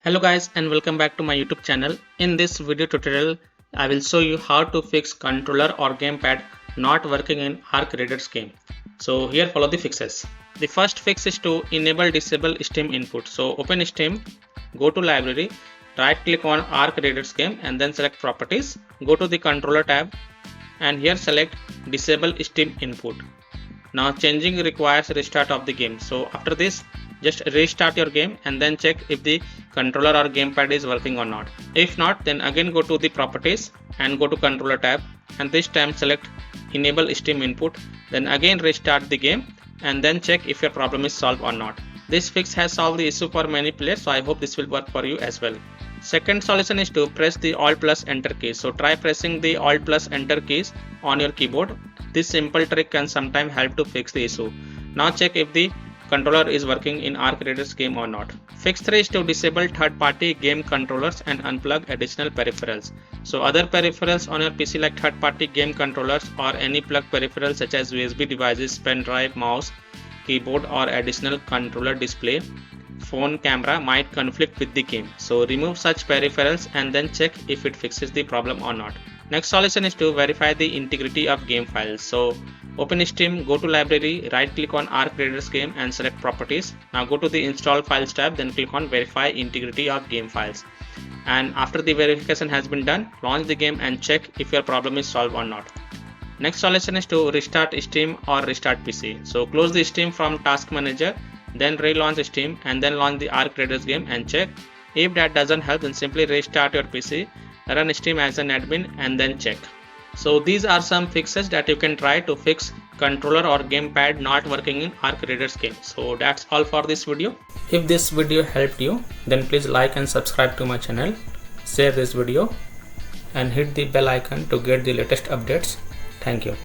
Hello guys and welcome back to my YouTube channel. In this video tutorial, I will show you how to fix controller or gamepad not working in Arc Raiders game. So here follow the fixes. The first fix is to enable disable Steam input. So open Steam, go to library, right click on Arc Raiders game and then select properties. Go to the controller tab and here select disable Steam input. Now changing requires restart of the game. So after this, just restart your game and then check if the controller or gamepad is working or not. If not, then again go to the properties and go to controller tab and this time select enable Steam input. Then again restart the game and then check if your problem is solved or not. This fix has solved the issue for many players, so I hope this will work for you as well. Second solution is to press the Alt plus Enter key. So try pressing the Alt plus Enter keys on your keyboard. This simple trick can sometimes help to fix the issue. Now check if the controller is working in Arc Raiders game or not. Fix 3 is to disable third-party game controllers and unplug additional peripherals. So other peripherals on your PC like third-party game controllers or any plug peripherals such as USB devices, pen drive, mouse, keyboard or additional controller display, phone, camera might conflict with the game. So remove such peripherals and then check if it fixes the problem or not. Next solution is to verify the integrity of game files. So open Steam, go to library, right click on Arc Raiders game and select properties. Now go to the install files tab, then click on verify integrity of game files. And after the verification has been done, launch the game and check if your problem is solved or not. Next solution is to restart Steam or restart PC. So close the Steam from task manager, then relaunch Steam and then launch the Arc Raiders game and check. If that doesn't help, then simply restart your PC, run Steam as an admin and then check. So these are some fixes that you can try to fix controller or gamepad not working in Arc Raiders game. So that's all for this video. If this video helped you, then please like and subscribe to my channel, share this video and hit the bell icon to get the latest updates. Thank you.